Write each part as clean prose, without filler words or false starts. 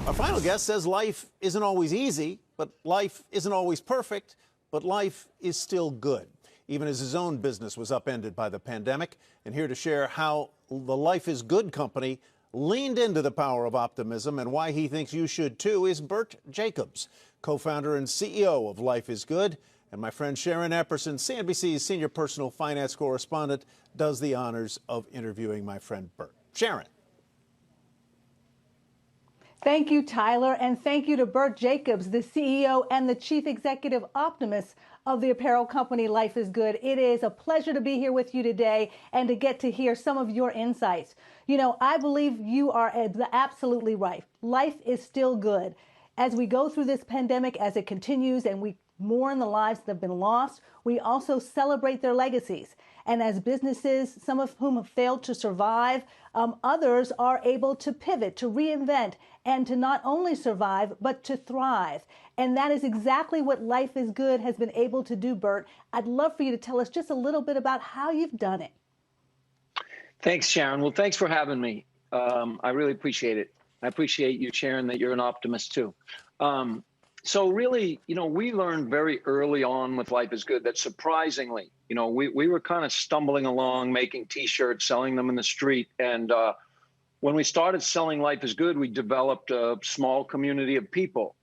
Our final guest says life isn't always easy, but life isn't always perfect, but life is still good, even as his own business was upended by the pandemic. And here to share how the Life is Good company leaned into the power of optimism and why he thinks you should too is Bert Jacobs, co-founder and CEO of Life is Good. And my friend Sharon Epperson, CNBC's senior personal finance correspondent, does the honors of interviewing my friend Bert. Sharon. Thank you, Tyler, and thank you to Bert Jacobs, the CEO and the Chief Executive Optimist of the apparel company Life is Good. It is a pleasure to be here with you today and to get to hear some of your insights. You know, I believe you are absolutely right. Life is still good. As we go through this pandemic, as it continues and we mourn the lives that have been lost, we also celebrate their legacies. And as businesses, some of whom have failed to survive, others are able to pivot, to reinvent, and to not only survive, but to thrive. And that is exactly what Life is Good has been able to do, Bert. I'd love for you to tell us just a little bit about how you've done it. Thanks, Sharon. Well, thanks for having me. I really appreciate it. I appreciate you sharing that you're an optimist too. So really, you know, we learned very early on with Life is Good that surprisingly, you know, we were kind of stumbling along, making T-shirts, selling them in the street. And when we started selling Life is Good, we developed a small community of people.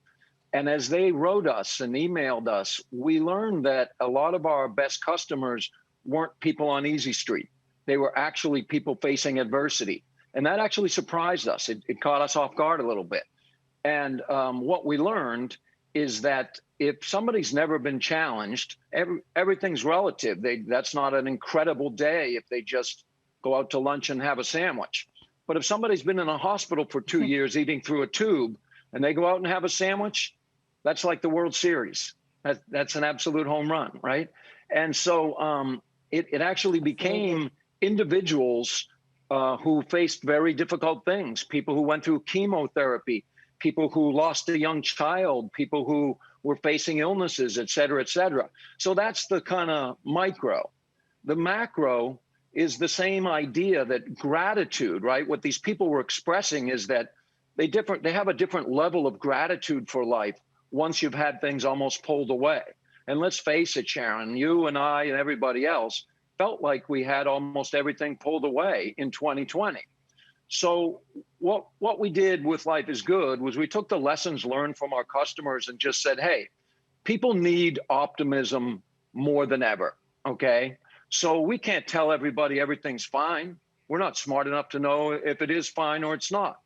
And as they wrote us and emailed us, we learned that a lot of our best customers weren't people on Easy Street. They were actually people facing adversity. And that actually surprised us. It caught us off guard a little bit. And what we learned is that if somebody's never been challenged, everything's relative. That's not an incredible day if they just go out to lunch and have a sandwich. But if somebody's been in a hospital for 2 years eating through a tube and they go out and have a sandwich, that's like the World Series. That's an absolute home run, right? And so it actually became individuals who faced very difficult things, people who went through chemotherapy, people who lost a young child, people who were facing illnesses, et cetera, et cetera. So that's the kind of micro. The macro is the same idea that gratitude, right? What these people were expressing is that they have a different level of gratitude for life once you've had things almost pulled away. And let's face it, Sharon, you and I and everybody else felt like we had almost everything pulled away in 2020. So what we did with Life is Good was we took the lessons learned from our customers and just said, hey, people need optimism more than ever, okay? So we can't tell everybody everything's fine. We're not smart enough to know if it is fine or it's not.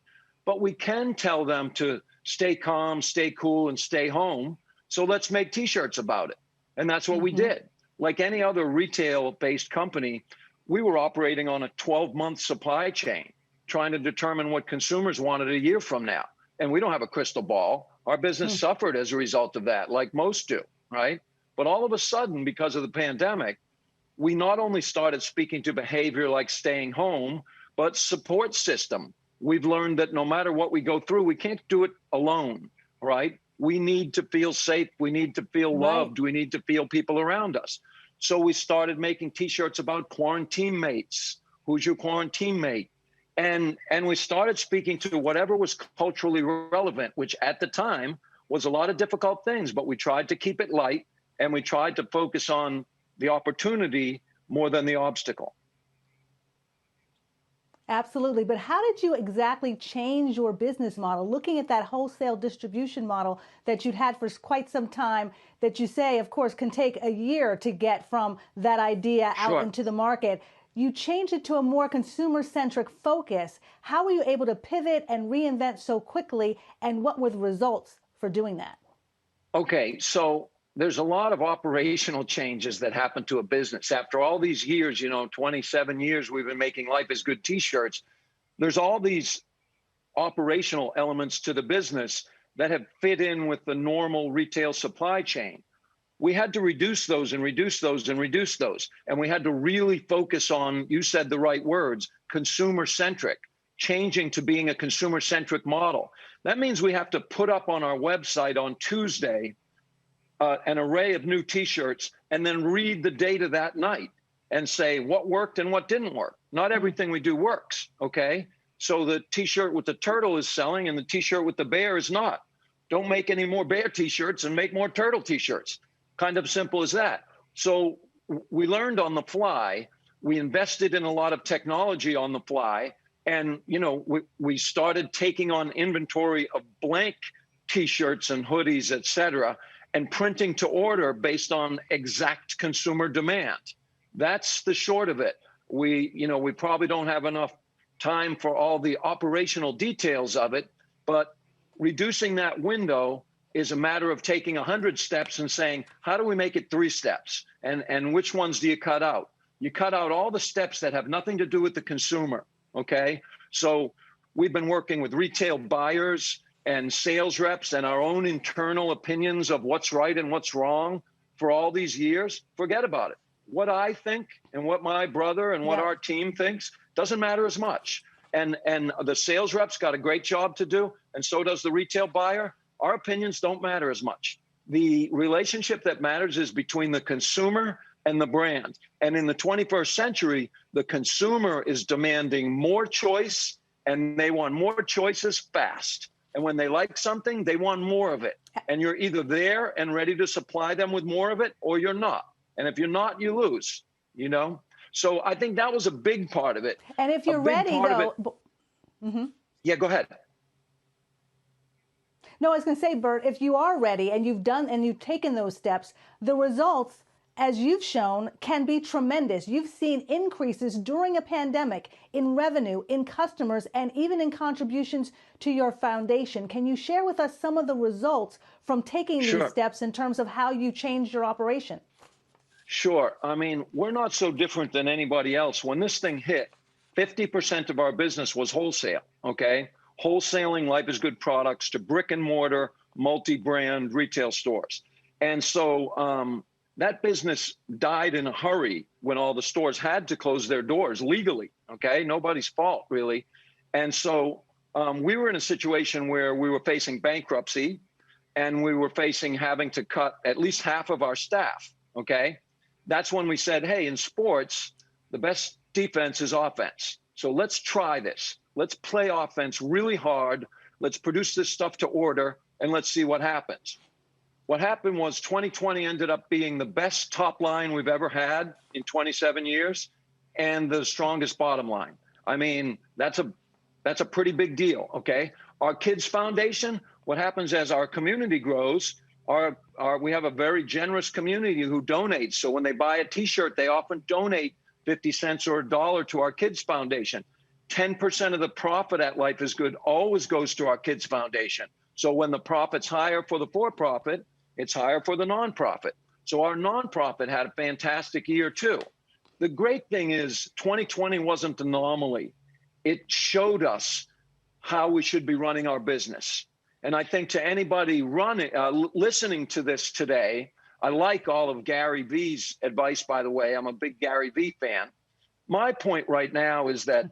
But we can tell them to stay calm, stay cool, and stay home. So let's make T-shirts about it. And that's what we did. Like any other retail-based company, we were operating on a 12-month supply chain, trying to determine what consumers wanted a year from now. And we don't have a crystal ball. Our business suffered as a result of that, like most do, right? But all of a sudden, because of the pandemic, we not only started speaking to behavior like staying home, but support system. We've learned that no matter what we go through, we can't do it alone, right? We need to feel safe. We need to feel loved. We need to feel people around us. So we started making T-shirts about quarantine mates. Who's your quarantine mate? And we started speaking to whatever was culturally relevant, which at the time was a lot of difficult things, but we tried to keep it light and we tried to focus on the opportunity more than the obstacle. Absolutely. But how did you exactly change your business model? Looking at that wholesale distribution model that you'd had for quite some time, that you say, of course, can take a year to get from that idea out into the market. You changed it to a more consumer-centric focus. How were you able to pivot and reinvent so quickly, and what were the results for doing that? Okay, so there's a lot of operational changes that happen to a business. After all these years, you know, 27 years we've been making Life is Good T-shirts, there's all these operational elements to the business that have fit in with the normal retail supply chain. We had to reduce those and reduce those and reduce those. And we had to really focus on, you said the right words, consumer-centric, changing to being a consumer-centric model. That means we have to put up on our website on Tuesday an array of new T-shirts and then read the data that night and say what worked and what didn't work. Not everything we do works, okay? So the t-shirt with the turtle is selling and the t-shirt with the bear is not. Don't make any more bear t-shirts and make more turtle t-shirts. Kind of simple as that. So we learned on the fly. We invested in a lot of technology on the fly. And, we started taking on inventory of blank t-shirts and hoodies, et cetera, and printing to order based on exact consumer demand. That's the short of it. We probably don't have enough time for all the operational details of it, but reducing that window is a matter of taking 100 steps and saying, how do we make it 3 steps? And which ones do you cut out? You cut out all the steps that have nothing to do with the consumer, okay? So we've been working with retail buyers and sales reps and our own internal opinions of what's right and what's wrong for all these years. Forget about it. What I think and what my brother and what our team thinks doesn't matter as much. And the sales reps got a great job to do, and so does the retail buyer. Our opinions don't matter as much. The relationship that matters is between the consumer and the brand. And in the 21st century, the consumer is demanding more choice, and they want more choices fast. And when they like something, they want more of it. And you're either there and ready to supply them with more of it, or you're not. And if you're not, you lose, So I think that was a big part of it. And if you're ready, though. Yeah, go ahead. No, I was going to say, Bert, if you are ready and you've taken those steps, the results, as you've shown, can be tremendous. You've seen increases during a pandemic in revenue, in customers, and even in contributions to your foundation. Can you share with us some of the results from taking these steps in terms of how you changed your operation? Sure. I mean, we're not so different than anybody else. When this thing hit, 50% of our business was wholesale, okay? Wholesaling Life is Good products to brick and mortar, multi-brand retail stores. And so that business died in a hurry when all the stores had to close their doors legally, okay? Nobody's fault, really. And so we were in a situation where we were facing bankruptcy and we were facing having to cut at least half of our staff, okay? That's when we said, hey, in sports, the best defense is offense. So let's try this. Let's play offense really hard. Let's produce this stuff to order, and let's see what happens. What happened was 2020 ended up being the best top line we've ever had in 27 years and the strongest bottom line. I mean, that's a pretty big deal, okay? Our Kids Foundation, what happens as our community grows, we have a very generous community who donates. So when they buy a t-shirt, they often donate 50 cents or $1 to our Kids Foundation. 10% of the profit at Life is Good always goes to our Kids Foundation. So when the profit's higher for the for-profit, it's higher for the nonprofit. So our nonprofit had a fantastic year too. The great thing is 2020 wasn't an anomaly. It showed us how we should be running our business. And I think to anybody listening to this today, I like all of Gary Vee's advice, by the way. I'm a big Gary Vee fan. My point right now is that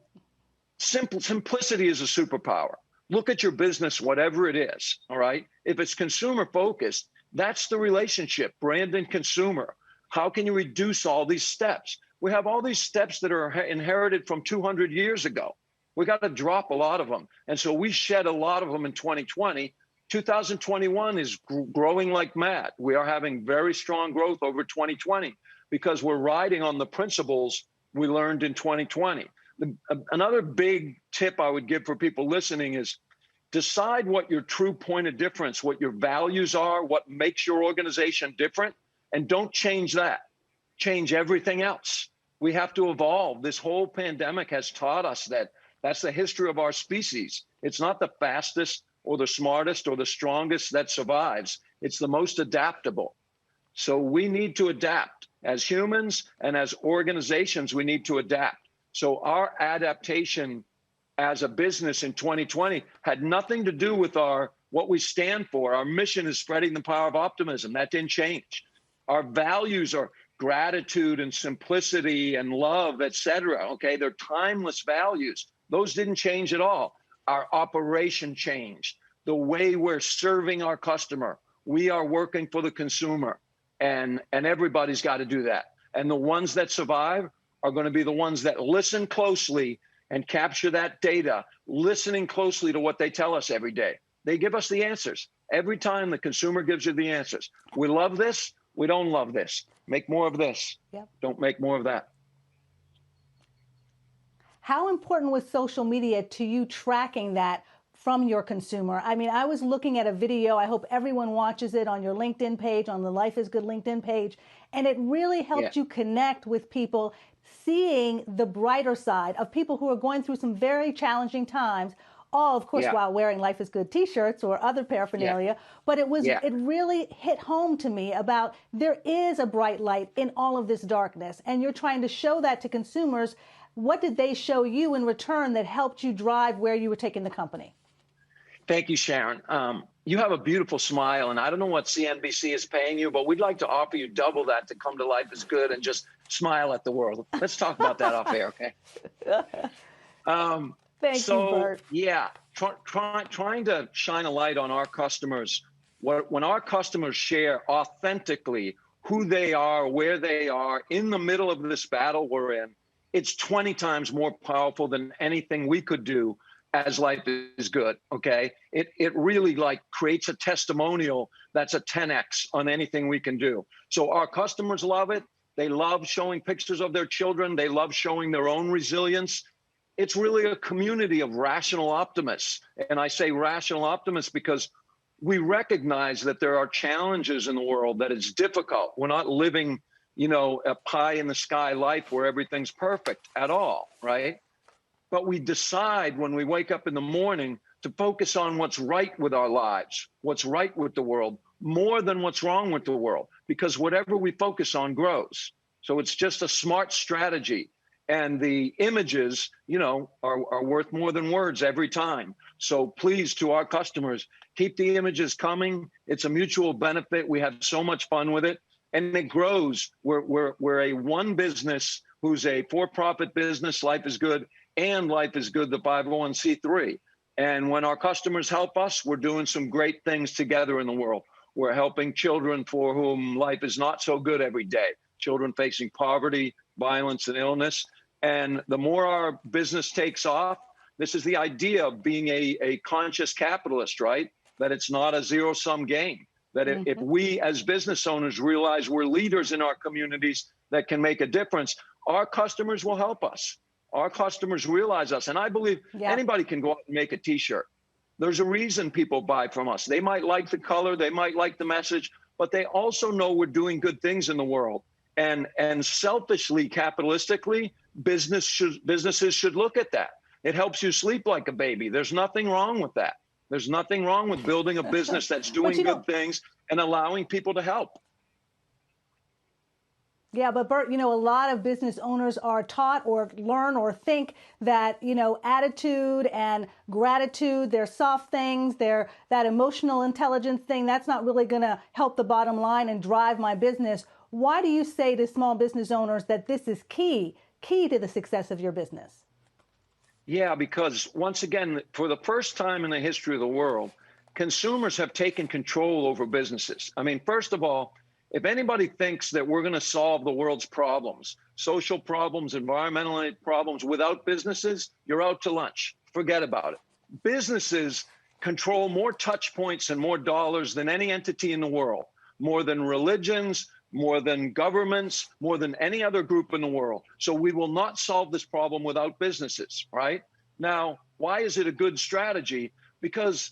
simplicity is a superpower. Look at your business, whatever it is, all right? If it's consumer focused, that's the relationship, brand and consumer. How can you reduce all these steps? We have all these steps that are inherited from 200 years ago. We got to drop a lot of them. And so we shed a lot of them in 2020. 2021 is growing like mad. We are having very strong growth over 2020 because we're riding on the principles we learned in 2020. Another big tip I would give for people listening is decide what your true point of difference, what your values are, what makes your organization different, and don't change that. Change everything else. We have to evolve. This whole pandemic has taught us that that's the history of our species. It's not the fastest or the smartest or the strongest that survives. It's the most adaptable. So we need to adapt. As humans and as organizations, we need to adapt. So our adaptation as a business in 2020 had nothing to do with what we stand for. Our mission is spreading the power of optimism. That didn't change. Our values are gratitude and simplicity and love, et cetera. Okay, they're timeless values. Those didn't change at all. Our operation changed. The way we're serving our customer. We are working for the consumer, and everybody's got to do that. And the ones that survive are going to be the ones that listen closely and capture that data, listening closely to what they tell us every day. They give us the answers. Every time the consumer gives you the answers. We love this. We don't love this. Make more of this. Yep. Don't make more of that. How important was social media to you tracking that from your consumer? I mean, I was looking at a video, I hope everyone watches it, on your LinkedIn page, on the Life is Good LinkedIn page, and it really helped you connect with people, seeing the brighter side of people who are going through some very challenging times, all, of course, while wearing Life is Good t-shirts or other paraphernalia. But it was, it really hit home to me about there is a bright light in all of this darkness, and you're trying to show that to consumers. What did they show you in return that helped you drive where you were taking the company? Thank you, Sharon. You have a beautiful smile, and I don't know what CNBC is paying you, but we'd like to offer you double that to come to Life is Good and just smile at the world. Let's talk about that off air, okay? Thank you, Bert. Yeah, trying to shine a light on our customers. When our customers share authentically who they are, where they are, in the middle of this battle we're in, it's 20 times more powerful than anything we could do as Life is Good, okay? It really like creates a testimonial that's a 10x on anything we can do. So our customers love it. They love showing pictures of their children. They love showing their own resilience. It's really a community of rational optimists. And I say rational optimists because we recognize that there are challenges in the world, that it's difficult. We're not living, you know, a pie in the sky life where everything's perfect at all, right? But we decide when we wake up in the morning to focus on what's right with our lives, what's right with the world, more than what's wrong with the world, because whatever we focus on grows. So it's just a smart strategy. And the images, you know, are worth more than words every time. So please, to our customers, keep the images coming. It's a mutual benefit. We have so much fun with it. And it grows. We're a one business who's a for-profit business, Life is Good, and Life is Good, the 501c3. And when our customers help us, we're doing some great things together in the world. We're helping children for whom life is not so good every day, children facing poverty, violence, and illness. And the more our business takes off, this is the idea of being a conscious capitalist, right? That it's not a zero-sum game. That if we as business owners realize we're leaders in our communities that can make a difference, our customers will help us. Our customers realize us. And I believe anybody can go out and make a t-shirt. There's a reason people buy from us. They might like the color, they might like the message, but they also know we're doing good things in the world. And selfishly, capitalistically, businesses should look at that. It helps you sleep like a baby. There's nothing wrong with that. There's nothing wrong with building a business that's doing good things and allowing people to help. Yeah, but Bert, you know, a lot of business owners are taught or learn or think that, you know, attitude and gratitude, they're soft things, they're that emotional intelligence thing, that's not really going to help the bottom line and drive my business. Why do you say to small business owners that this is key to the success of your business? Yeah, because once again, for the first time in the history of the world, consumers have taken control over businesses. I mean, first of all, if anybody thinks that we're going to solve the world's problems, social problems, environmental problems without businesses, you're out to lunch. Forget about it. Businesses control more touch points and more dollars than any entity in the world, more than religions, more than governments, more than any other group in the world. So we will not solve this problem without businesses, right? Now, why is it a good strategy? Because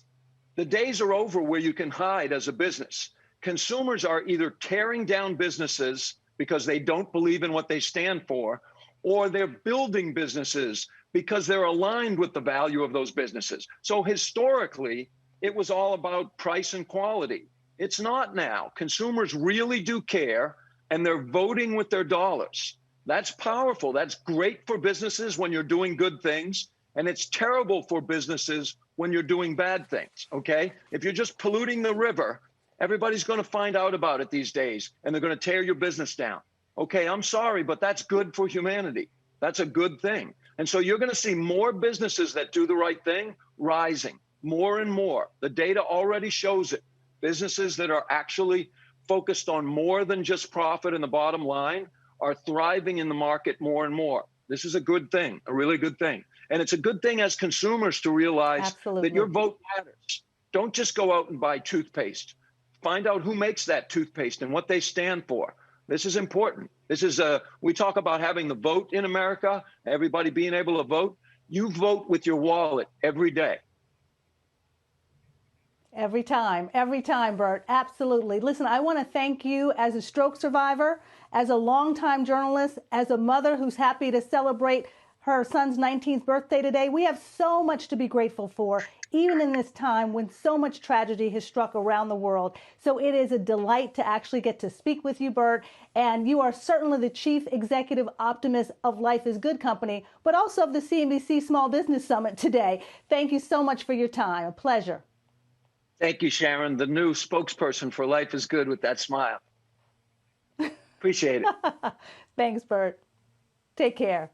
the days are over where you can hide as a business. Consumers are either tearing down businesses because they don't believe in what they stand for, or they're building businesses because they're aligned with the value of those businesses. So historically, it was all about price and quality. It's not now. Consumers really do care, and they're voting with their dollars. That's powerful. That's great for businesses when you're doing good things, and it's terrible for businesses when you're doing bad things, okay? If you're just polluting the river, everybody's going to find out about it these days, and they're going to tear your business down. Okay, I'm sorry, but that's good for humanity. That's a good thing. And so you're going to see more businesses that do the right thing rising, more and more. The data already shows it. Businesses that are actually focused on more than just profit and the bottom line are thriving in the market more and more. This is a good thing, a really good thing. And it's a good thing as consumers to realize Absolutely. that your vote matters. Don't just go out and buy toothpaste. Find out who makes that toothpaste and what they stand for. This is important. This is we talk about having the vote in America, everybody being able to vote. You vote with your wallet every day. Every time, Bert. Absolutely. Listen, I want to thank you as a stroke survivor, as a longtime journalist, as a mother who's happy to celebrate her son's 19th birthday today. We have so much to be grateful for, even in this time when so much tragedy has struck around the world. So it is a delight to actually get to speak with you, Bert. And you are certainly the chief executive optimist of Life is Good Company, but also of the CNBC Small Business Summit today. Thank you so much for your time. A pleasure. Thank you, Sharon, the new spokesperson for Life is Good with that smile. Appreciate it. Thanks, Bert. Take care.